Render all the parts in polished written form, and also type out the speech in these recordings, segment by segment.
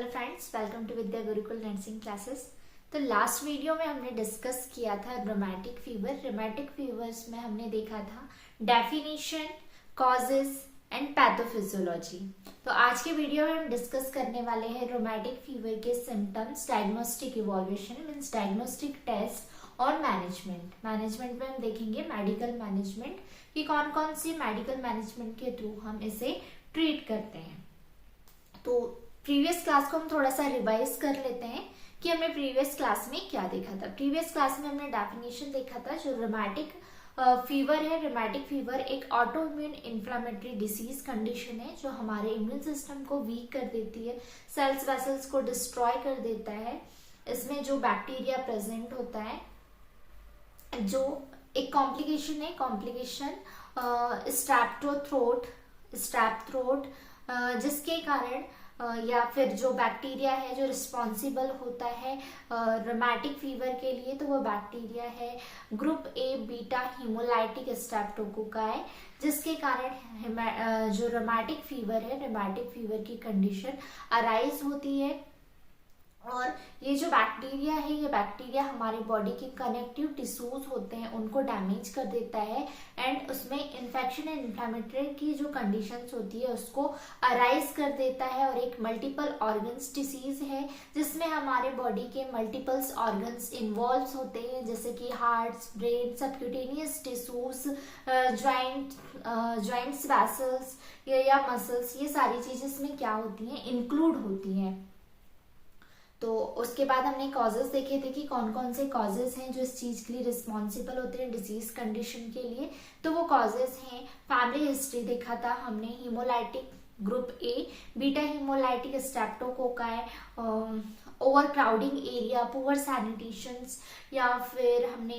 Hello friends, welcome to Vidya Gurukul nursing classes. तो last video में हमने डिस्कस किया था रोमैटिक फीवर। रोमैटिक फीवर्स में हमने देखा था डेफिनेशन, कॉजेस एंड पैथोफिजियोलॉजी। तो आज के वीडियो में हम डिस्कस करने वाले हैं रोमैटिक फीवर के symptoms, diagnostic evolution means diagnostic test और मैनेजमेंट। मैनेजमेंट में हम देखेंगे मेडिकल मैनेजमेंट कि कौन कौन सी मेडिकल मैनेजमेंट के थ्रू हम इसे ट्रीट करते हैं। तो प्रीवियस क्लास को हम थोड़ा सा रिवाइज कर लेते हैं कि हमने प्रीवियस क्लास में क्या देखा था। प्रीवियस क्लास में हमने डेफिनेशन देखा था जो रोमैटिक फीवर है। रोमैटिक फीवर एक auto immune inflammatory disease condition है जो हमारे इम्यून सिस्टम को वीक कर देती है, सेल्स वेसल्स को डिस्ट्रॉय कर देता है। इसमें जो बैक्टीरिया प्रेजेंट होता है, जो एक कॉम्प्लिकेशन है, कॉम्प्लिकेशन स्ट्रैप थ्रोट, जिसके कारण या फिर जो बैक्टीरिया है जो रिस्पॉन्सिबल होता है रोमैटिक फीवर के लिए, तो वो बैक्टीरिया है group A beta haemolytic streptococci, जिसके कारण जो रोमैटिक फीवर है, रोमैटिक फीवर की कंडीशन अराइज होती है। और ये जो बैक्टीरिया है, ये बैक्टीरिया हमारे बॉडी के कनेक्टिव टिश्यूज होते हैं उनको डैमेज कर देता है एंड उसमें इन्फेक्शन एंड इन्फ्लेमेटरी की जो कंडीशंस होती है उसको अराइज कर देता है। और एक मल्टीपल ऑर्गन्स डिसीज है जिसमें हमारे बॉडी के मल्टीपल्स ऑर्गन्स इन्वॉल्व होते हैं, जैसे कि heart, brain, subcutaneous tissues, joints, vessels या मसल्स, ये सारी चीजें इसमें क्या होती हैं, इंक्लूड होती हैं। तो उसके बाद हमने कॉजेस देखे थे कि कौन कौन से कॉजेस हैं जो इस चीज के लिए रिस्पॉन्सिबल होते हैं डिजीज कंडीशन के लिए। तो वो कॉजेस हैं, फैमिली हिस्ट्री देखा था हमने, haemolytic group A beta haemolytic streptococci, overcrowding area, poor sanitations, या फिर हमने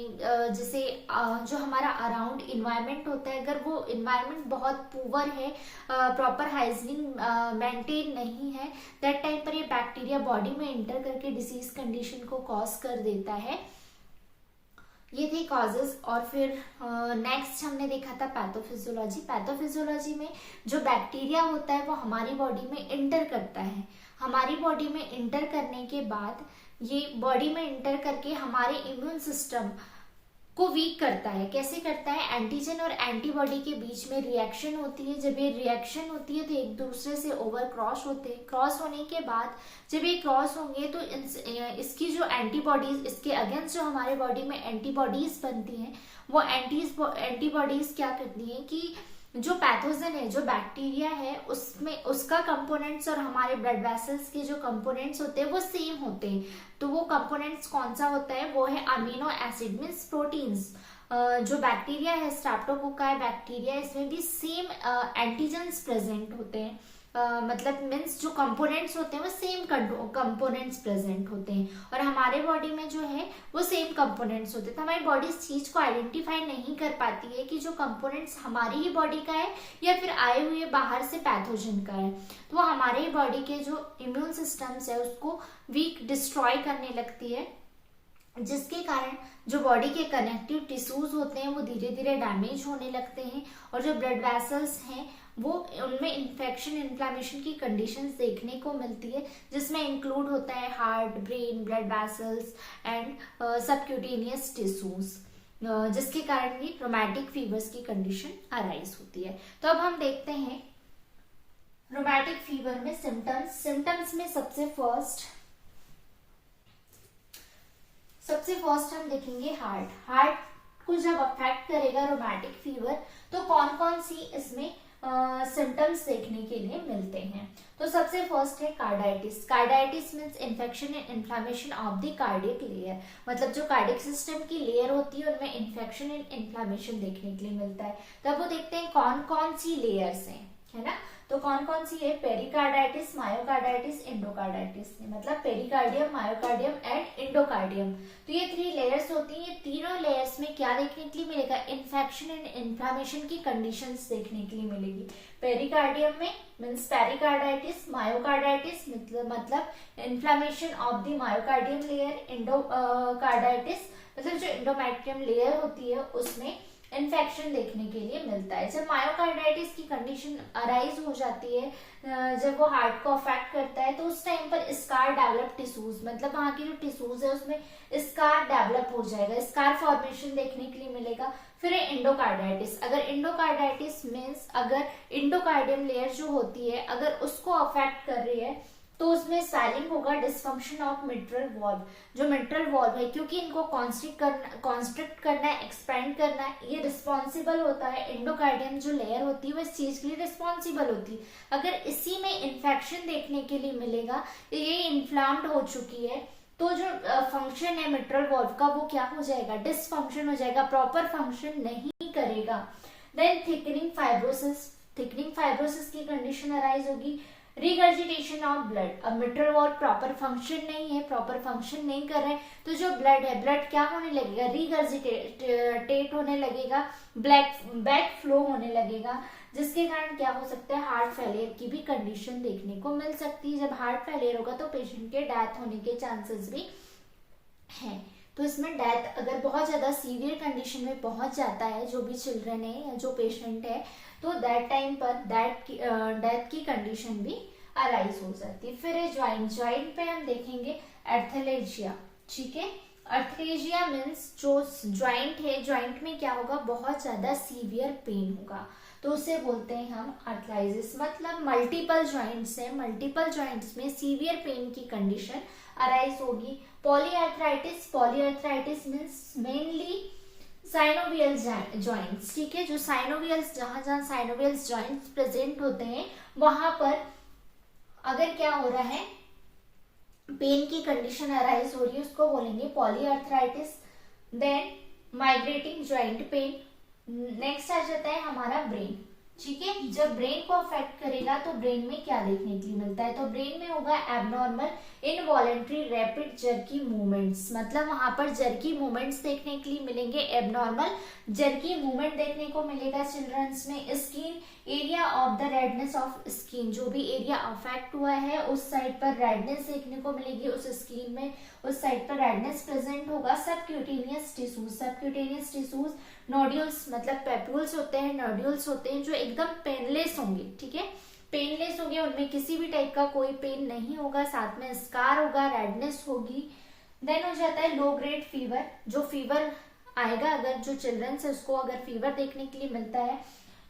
जैसे जो हमारा अराउंड इन्वायरमेंट होता है, अगर वो इन्वायरमेंट बहुत पुअर है, प्रॉपर हाइजीन मेंटेन नहीं है, दैट टाइम पर ये बैक्टीरिया बॉडी में एंटर करके डिसीज कंडीशन को कॉज कर देता है। ये थे कॉजेस। और फिर नेक्स्ट हमने देखा था पैथोफिजियोलॉजी। पैथोफिजियोलॉजी में जो बैक्टीरिया होता है वो हमारी बॉडी में एंटर करता है। हमारी बॉडी में एंटर करने के बाद ये बॉडी में एंटर करके हमारे इम्यून सिस्टम को वीक करता है। कैसे करता है? एंटीजन और एंटीबॉडी के बीच में रिएक्शन होती है। जब ये रिएक्शन होती है तो एक दूसरे से ओवर क्रॉस होते हैं। क्रॉस होने के बाद जब ये क्रॉस होंगे तो इसकी जो एंटीबॉडीज, इसके अगेंस्ट जो हमारे बॉडी में एंटीबॉडीज बनती हैं, वो एंटीबॉडीज क्या करती हैं कि जो पैथोजन है, जो बैक्टीरिया है, उसमें उसका कंपोनेंट्स और हमारे ब्लड वेसल्स के जो कंपोनेंट्स होते हैं वो सेम होते हैं। तो वो कंपोनेंट्स कौन सा होता है? वो है अमीनो एसिड मीन्स प्रोटीन्स। जो बैक्टीरिया है, स्ट्रेप्टोकोकाई बैक्टीरिया, इसमें भी सेम एंटीजन्स प्रेजेंट होते हैं। मतलब मीन्स जो कंपोनेंट्स होते हैं वो सेम कंपोनेंट्स प्रेजेंट होते हैं और हमारे बॉडी में जो है वो सेम कंपोनेंट्स होते हैं। तो हमारी बॉडी इस चीज को आइडेंटिफाई नहीं कर पाती है कि जो कंपोनेंट्स हमारी ही बॉडी का है या फिर आए हुए बाहर से पैथोजन का है। तो वो हमारे ही बॉडी के जो इम्यून सिस्टम्स है उसको वीक, डिस्ट्रॉय करने लगती है, जिसके कारण जो बॉडी के कनेक्टिव टिश्यूज होते हैं वो धीरे धीरे डैमेज होने लगते हैं और जो ब्लड वेसल्स हैं वो उनमें इन्फेक्शन, इन्फ्लेमेशन की कंडीशंस देखने को मिलती है, जिसमें इंक्लूड होता है heart, brain, blood vessels and subcutaneous tissues, जिसके कारण भी रोमैटिक फीवर्स की कंडीशन अराइज होती है। तो अब हम देखते हैं रोमैटिक फीवर में सिम्टम्स में सबसे फर्स्ट हम देखेंगे हार्ट को जब अफेक्ट करेगा रोमैटिक फीवर तो कौन कौन सी इसमें सिम्टम्स देखने के लिए मिलते हैं। तो सबसे फर्स्ट है carditis. Carditis means infection and inflammation of the cardiac layer, मतलब जो कार्डियक सिस्टम की लेयर होती है उनमें इन्फेक्शन एंड इन्फ्लेमेशन देखने के लिए मिलता है। तब वो देखते हैं कौन कौन सी लेयर्स हैं, है ना। तो कौन कौन सी है? पेरिकार्डाइटिस, मायोकार्डाइटिस, एंडोकार्डाइटिस, मतलब पेरिकार्डियम, मायोकार्डियम एंड एंडोकार्डियम। तो ये 3 लेयर्स होती हैं। ये तीनों लेयर्स में क्या देखने के लिए मिलेगा? इन्फेक्शन एंड इन्फ्लेमेशन की कंडीशंस देखने के लिए मिलेगी। पेरिकार्डियम में मीन्स पेरिकार्डाइटिस, मायोकार्डाइटिस मतलब inflammation of the myocardium layer, endocarditis मतलब जो एंडोमेट्रियम लेयर होती है उसमें इन्फेक्शन देखने के लिए मिलता है। जब मायोकार्डाइटिस की कंडीशन अराइज हो जाती है, जब वो हार्ट को अफेक्ट करता है, तो उस टाइम पर स्कार डेवलप टिश्यूज, मतलब वहाँ के जो टिश्यूज है उसमें स्कार डेवलप हो जाएगा, स्कार फॉर्मेशन देखने के लिए मिलेगा। फिर एंडोकार्डाइटिस, अगर एंडोकार्डाइटिस मीन्स अगर इंडोकार्डियम लेयर जो होती है अगर उसको अफेक्ट कर रही है तो उसमें स्वेलिंग होगा, डिस्फंक्शन ऑफ मिट्रल वॉल्व, जो मिट्रल वॉल्व है क्योंकि इनको कॉन्स्ट्रिक्ट करना है, एक्सपेंड करना है, ये रिस्पॉन्सिबल होता है, एंडोकार्डियम जो लेयर होती है वो इस चीज के लिए रिस्पॉन्सिबल होती है। अगर इसी में इन्फेक्शन देखने के लिए मिलेगा, ये इन्फ्लाम्ड हो चुकी है, तो जो फंक्शन है मिट्रल वॉल्व का वो क्या हो जाएगा, डिसफंक्शन हो जाएगा, प्रॉपर फंक्शन नहीं करेगा। Then thickening fibrosis, thickening fibrosis की कंडीशन अराइज होगी। रिगर्जिटेशन ऑफ ब्लड, अब मिट्रल वॉल्व प्रॉपर फंक्शन नहीं है, प्रॉपर फंक्शन नहीं कर रहे हैं, तो जो ब्लड है ब्लड क्या होने लगेगा, रिगर्जिटेट होने लगेगा, बैक फ्लो होने लगेगा, जिसके कारण क्या हो सकता है, हार्ट फेलियर की भी कंडीशन देखने को मिल सकती है। जब हार्ट फेलियर होगा तो पेशेंट के डेथ होने के चांसेस भी हैं। तो इसमें डेथ अगर बहुत ज्यादा सीवियर कंडीशन में पहुंच जाता है जो भी चिल्ड्रन है या जो पेशेंट है, तो दैट टाइम पर डेथ की कंडीशन भी अराइज हो सकती है। फिर ज्वाइंट, ज्वाइंट पे हम देखेंगे एर्थलेजिया, ठीक है। एर्थलेजिया मीन्स जो ज्वाइंट है, ज्वाइंट में क्या होगा, बहुत ज्यादा सीवियर पेन होगा, तो उसे बोलते हैं हम अर्थराइटिस, मतलब मल्टीपल ज्वाइंट्स है, मल्टीपल ज्वाइंट्स में सीवियर पेन की कंडीशन अराइज होगी। Polyarthritis, polyarthritis means mainly synovial joints, ठीक है, जो साइनोवियल्स, जहां जहां साइनोवियल्स जॉइंट्स प्रेजेंट होते हैं वहां पर अगर क्या हो रहा है, पेन की कंडीशन अराइज हो रही है, उसको बोलेंगे polyarthritis. Then migrating joint pain. Next आ जाता है हमारा ब्रेन, ठीक है। जब ब्रेन को अफेक्ट करेगा तो ब्रेन में क्या देखने के लिए मिलता है, तो ब्रेन में होगा abnormal involuntary rapid jerky movements, मतलब वहां पर जर्की मूवमेंट्स देखने के लिए मिलेंगे, एबनॉर्मल जर्की मूवमेंट देखने को मिलेगा चिल्ड्रंस में। Skin area of the redness of skin, जो भी एरिया अफेक्ट हुआ है उस साइड पर रेडनेस देखने को मिलेगी, उस स्किन में उस साइड पर रेडनेस प्रेजेंट होगा। Subcutaneous tissues, subcutaneous tissues nodules, मतलब पेप्यूल्स होते हैं, नोड्यूल्स होते हैं जो एकदम पेनलेस होंगे, ठीक है, पेनलेस होंगे, उनमें किसी भी टाइप का कोई पेन नहीं होगा, साथ में स्कार होगा, रेडनेस होगी। देन हो जाता है लो ग्रेड फीवर, जो फीवर आएगा अगर जो चिल्ड्रन है उसको अगर फीवर देखने के लिए मिलता है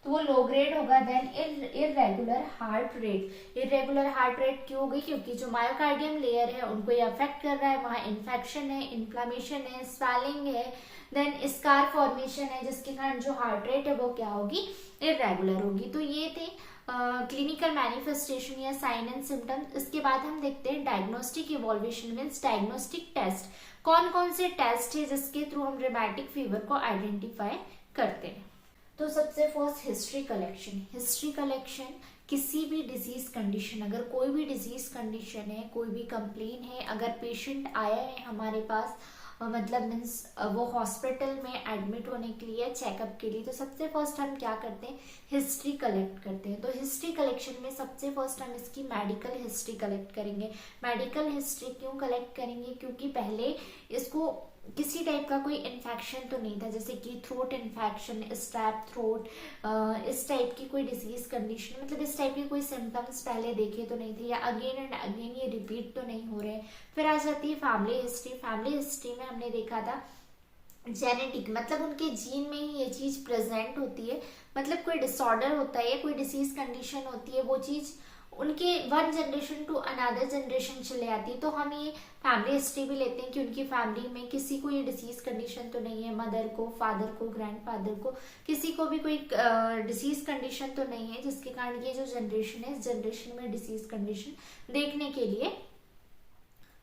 तो वो लो ग्रेड होगा। Then irregular heart rate, irregular heart rate क्यों होगी, क्योंकि जो मायोकार्डियम लेयर है उनको ये अफेक्ट कर रहा है, वहां इन्फेक्शन है, इन्फ्लामेशन है, स्वेलिंग है, देन स्कार फॉर्मेशन है, जिसके कारण जो हार्ट रेट है वो क्या होगी, इरेगुलर होगी। तो ये थे क्लिनिकल मैनिफेस्टेशन या साइन एंड सिम्टम्स। इसके बाद हम देखते हैं डायग्नोस्टिक इवॉल्वेशन मीन्स डायग्नोस्टिक टेस्ट, कौन कौन से टेस्ट है जिसके थ्रू हम रिमेटिक फीवर को आइडेंटिफाई करते हैं। तो सबसे first history collection, history collection किसी भी डिजीज कंडीशन, अगर कोई भी डिजीज कंडीशन है, कोई भी कंप्लेन है, अगर पेशेंट आया है हमारे पास, मतलब मीन्स वो हॉस्पिटल में एडमिट होने के लिए, चेकअप के लिए, तो सबसे फर्स्ट हम क्या करते हैं, हिस्ट्री कलेक्ट करते हैं। तो हिस्ट्री कलेक्शन में सबसे फर्स्ट हम इसकी मेडिकल हिस्ट्री कलेक्ट करेंगे। मेडिकल हिस्ट्री क्यों कलेक्ट करेंगे, क्योंकि पहले इसको किसी टाइप का कोई इन्फेक्शन तो नहीं था, जैसे कि थ्रोट इन्फेक्शन, स्ट्रैप थ्रोट, इस टाइप की कोई डिजीज कंडीशन, मतलब इस टाइप के कोई सिम्टम्स पहले देखे तो नहीं थे, या अगेन एंड अगेन ये रिपीट तो नहीं हो रहे। फिर आ जाती है फैमिली हिस्ट्री। फैमिली हिस्ट्री में हमने देखा था जेनेटिक, मतलब उनके जीन में ही ये चीज प्रेजेंट होती है, मतलब कोई डिसऑर्डर होता है या कोई डिसीज कंडीशन होती है, वो चीज उनके one generation to another generation चले आती है। तो हम ये फैमिली हिस्ट्री भी लेते हैं कि उनकी फैमिली में किसी को ये डिसीज कंडीशन तो नहीं है, मदर को, फादर को, ग्रैंडफादर को, किसी को भी कोई डिसीज कंडीशन तो नहीं है, जिसके कारण ये जो जनरेशन है इस जनरेशन में डिसीज कंडीशन देखने के लिए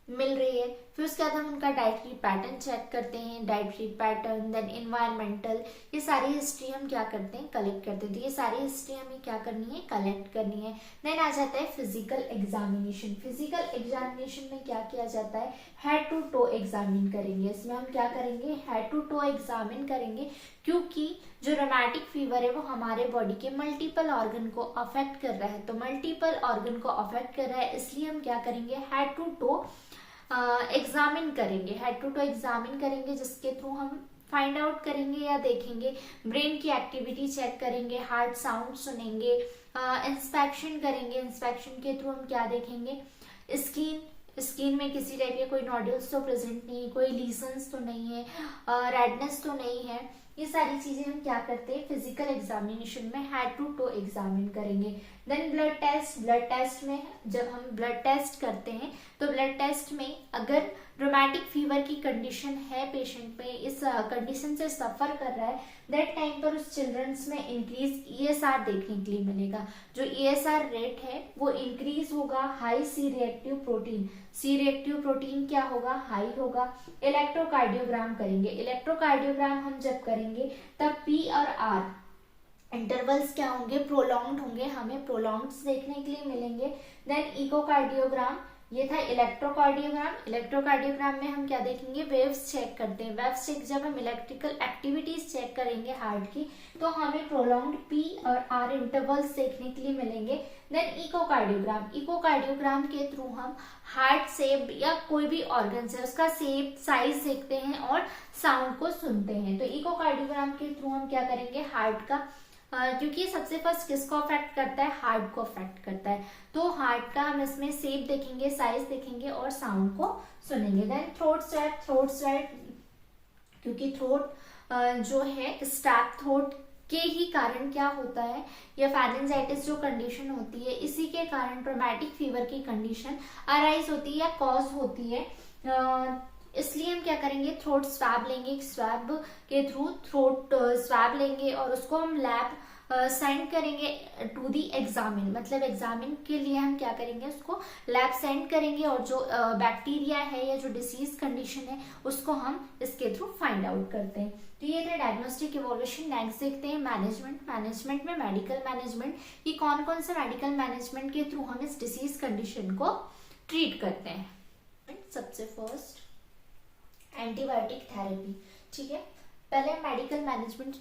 मिल रही है। फिर उसके बाद हम उनका डाइटरी पैटर्न चेक करते हैं, डाइटरी पैटर्न, देन इन्वायरमेंटल, ये सारी हिस्ट्री हम क्या करते हैं, कलेक्ट करते हैं। तो ये सारी हिस्ट्री हमें क्या करनी है, कलेक्ट करनी है। देन आ जाता है फिजिकल एग्जामिनेशन। फिजिकल एग्जामिनेशन में क्या किया जाता है, हेड टू टो एग्जामिन करेंगे। इसमें हम क्या करेंगे, हेड टू टो एग्जामिन करेंगे, क्योंकि जो रोमैटिक फीवर है वो हमारे बॉडी के मल्टीपल ऑर्गन को अफेक्ट कर रहा है। तो मल्टीपल ऑर्गन को अफेक्ट कर रहा है, इसलिए हम क्या करेंगे, हेड टू टो एग्जामिन करेंगे, हेड टू टो एग्जामिन करेंगे, जिसके थ्रू हम फाइंड आउट करेंगे या देखेंगे, ब्रेन की एक्टिविटी चेक करेंगे, हार्ट साउंड सुनेंगे, इंस्पेक्शन करेंगे। इंस्पेक्शन के थ्रू हम क्या देखेंगे, स्किन स्किन में किसी टाइप के कोई नोड्यूल्स तो प्रेजेंट नहीं है, कोई लीजन्स तो नहीं है, रेडनेस तो नहीं है। ये सारी चीजें हम क्या करते हैं फिजिकल एग्जामिनेशन में हेड टू टो एग्जामिन करेंगे। देन ब्लड टेस्ट में जब हम ब्लड टेस्ट करते हैं तो ब्लड टेस्ट में अगर रोमैटिक फीवर की कंडीशन है पेशेंट में, इस कंडीशन से सफर कर रहा है, दैट टाइम पर उस चिल्ड्रंस में इंक्रीज ESR देखने के लिए मिलेगा। जो ESR रेट है वो इंक्रीज होगा, हाई सी रिएक्टिव प्रोटीन क्या होगा, हाई होगा। इलेक्ट्रोकार्डियोग्राम करेंगे, इलेक्ट्रोकार्डियोग्राम हम जब करेंगे तब P और R इंटरवल्स क्या होंगे, प्रोलॉन्ग्ड होंगे, हमें प्रोलॉन्ग्ड देखने के लिए मिलेंगे। देन इकोकार्डियोग्राम, ये था इलेक्ट्रोकार्डियोग्राम। इलेक्ट्रोकार्डियोग्राम में हम क्या देखेंगे, वेव्स चेक करते हैं। वेव्स चेक जब हम इलेक्ट्रिकल एक्टिविटीज चेक करेंगे हार्ट की तो हमें प्रोलॉन्ग्ड P और R इंटरवल्स देखने के लिए मिलेंगे। देन इकोकार्डियोग्राम, इकोकार्डियोग्राम के थ्रू हम हार्ट शेप या कोई भी ऑर्गन है उसका शेप साइज देखते हैं और साउंड को सुनते हैं। तो इकोकार्डियोग्राम के थ्रू हम क्या करेंगे, हार्ट का क्योंकि सबसे फर्स्ट किसको अफेक्ट करता है, हार्ट को अफेक्ट करता है, तो हार्ट का हम इसमें शेप देखेंगे, साइज देखेंगे और साउंड को सुनेंगे। देन थ्रोट स्वैप, क्योंकि थ्रोट जो है स्टैप थ्रोट के ही कारण क्या होता है, या फेरेंजाइटिस जो कंडीशन होती है इसी के कारण ट्रोमैटिक फीवर की कंडीशन अराइज होती है या कॉज होती है। इसलिए हम क्या करेंगे, थ्रोट स्वैब लेंगे, स्वैब के थ्रू थ्रोट स्वैब लेंगे और उसको हम लैब सेंड करेंगे टू दी एग्जामिन, मतलब एग्जामिन के लिए हम क्या करेंगे, उसको लैब सेंड करेंगे और जो बैक्टीरिया है या जो डिसीज कंडीशन है उसको हम इसके थ्रू फाइंड आउट करते हैं। तो ये थे डायग्नोस्टिक इवोल्यूशन। नेक्स्ट देखते हैं मैनेजमेंट में मेडिकल मैनेजमेंट, कि कौन कौन से मेडिकल मैनेजमेंट के थ्रू हम इस डिसीज कंडीशन को ट्रीट करते हैं। सबसे फर्स्ट एंटीबायोटिक थेरेपी, ठीक है। पहले मेडिकल मैनेजमेंट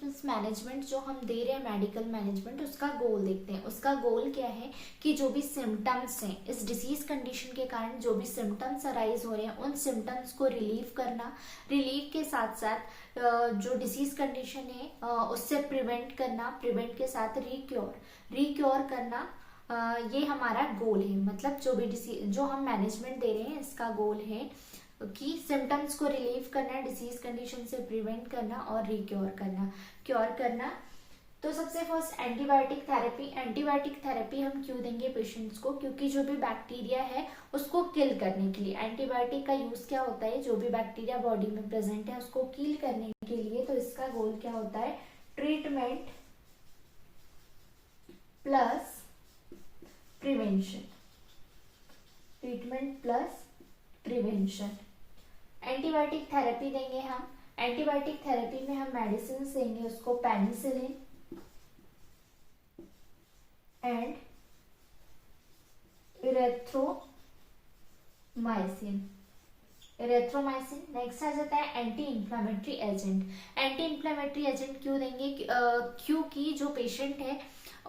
जो हम दे रहे हैं मेडिकल मैनेजमेंट, उसका गोल देखते हैं। उसका गोल क्या है कि जो भी सिम्टम्स हैं इस डिसीज कंडीशन के कारण, जो भी सिम्टम्स अराइज हो रहे हैं उन सिम्टम्स को रिलीव करना, रिलीव के साथ साथ जो डिसीज कंडीशन है उससे प्रिवेंट करना, प्रिवेंट के साथ रिक्योर करना, ये हमारा गोल है। मतलब जो भी डिसीज जो हम मैनेजमेंट दे रहे हैं इसका गोल है कि सिम्टम्स को रिलीव करना, डिसीज कंडीशन से प्रिवेंट करना और क्योर करना। तो सबसे फर्स्ट एंटीबायोटिक थेरेपी हम क्यों देंगे पेशेंट्स को, क्योंकि जो भी बैक्टीरिया है उसको किल करने के लिए एंटीबायोटिक का यूज क्या होता है, जो भी बैक्टीरिया बॉडी में प्रेजेंट है उसको किल करने के लिए। तो इसका गोल क्या होता है, treatment plus prevention. Antibiotic therapy देंगे हम, एंटीबायोटिक थेरेपी में हम मेडिसिन देंगे उसको, पेनिसिलिन एंड इरेथ्रोमाइसिन। नेक्स्ट आ जाता है एंटी इंफ्लेमेटरी एजेंट क्यों देंगे, क्योंकि जो पेशेंट है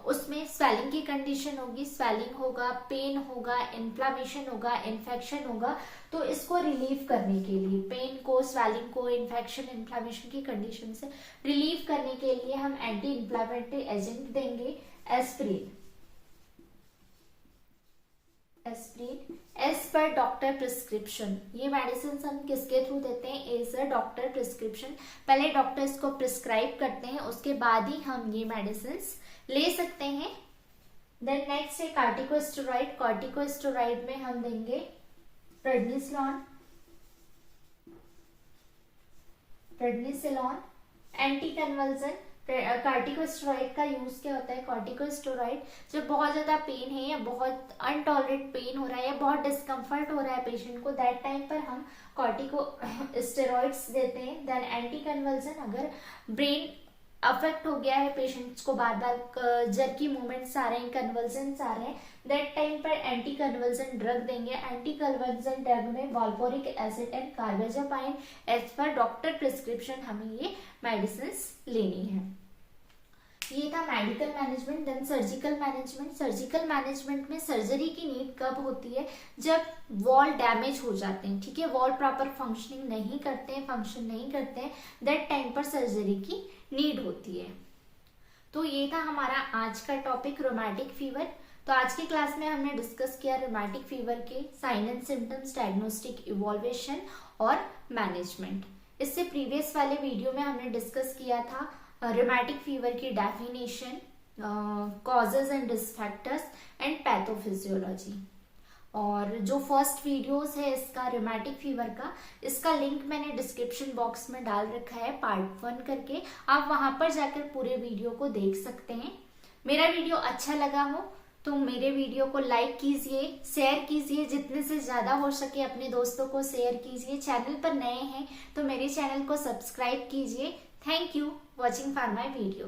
उसमें स्वेलिंग की कंडीशन होगी, स्वेलिंग होगा, पेन होगा, इन्फ्लामेशन होगा, इन्फेक्शन होगा। तो इसको रिलीव करने के लिए, पेन को, स्वेलिंग को, इन्फेक्शन, इन्फ्लामेशन की कंडीशन से रिलीव करने के लिए हम एंटी इंफ्लेमेटरी एजेंट देंगे एस्प्रिन एज पर डॉक्टर प्रिस्क्रिप्शन। ये मेडिसिन हम किसके थ्रू देते हैं, एज अ डॉक्टर प्रिस्क्रिप्शन। पहले डॉक्टर इसको प्रिस्क्राइब करते हैं, उसके बाद ही हम ये मेडिसिन ले सकते हैं। देन नेक्स्ट है कार्टिकोस्टेरॉइड में हम देंगे प्रेडनिसोलोन, एंटी कन्वल्सन। कार्टिकोस्टेरॉइड का यूज क्या होता है, कार्टिकोस्टेरॉइड जब बहुत ज्यादा पेन है या बहुत अनटॉलरेट पेन हो रहा है या बहुत डिस्कम्फर्ट हो रहा है पेशेंट को, दैट टाइम पर हम कार्टिकोस्टेरॉइड्स देते हैं। देन एंटी कन्वल्सन, अगर ब्रेन अफेक्ट हो गया है, पेशेंट्स को बार बार जर्की मूवमेंट्स आ रहे हैं, कन्वर्जन्स आ रहे हैं, दैट टाइम पर एंटी कन्वर्जन ड्रग देंगे। एंटी कन्वर्जन ड्रग में valproic acid and carbamazepine, as पर डॉक्टर प्रिस्क्रिप्शन हमें ये मेडिसिन लेनी है। ये था medical management. Then surgical management में सर्जरी की नीड कब होती है, जब वॉल डैमेज हो जाते हैं, ठीक है, वॉल प्रॉपर फंक्शन नहीं करते हैं, दैट टाइम पर सर्जरी की नीड होती है। तो ये था हमारा आज का टॉपिक रोमैटिक फीवर। तो आज की क्लास में हमने डिस्कस किया रोमैटिक फीवर के साइन एंड सिम्टम्स, डायग्नोस्टिक, इवॉल्वेशन और मैनेजमेंट। इससे प्रीवियस वाले वीडियो में हमने डिस्कस किया था रोमैटिक फीवर की definition, causes and risk factors and pathophysiology. और जो फर्स्ट वीडियोस है इसका रोमैटिक फीवर का, इसका लिंक मैंने डिस्क्रिप्शन बॉक्स में डाल रखा है पार्ट 1 करके, आप वहां पर जाकर पूरे वीडियो को देख सकते हैं। मेरा वीडियो अच्छा लगा हो तो मेरे वीडियो को लाइक कीजिए, शेयर कीजिए, जितने से ज़्यादा हो सके अपने दोस्तों को शेयर कीजिए। चैनल पर नए हैं तो मेरे चैनल को सब्सक्राइब कीजिए। Thank you watching for my video.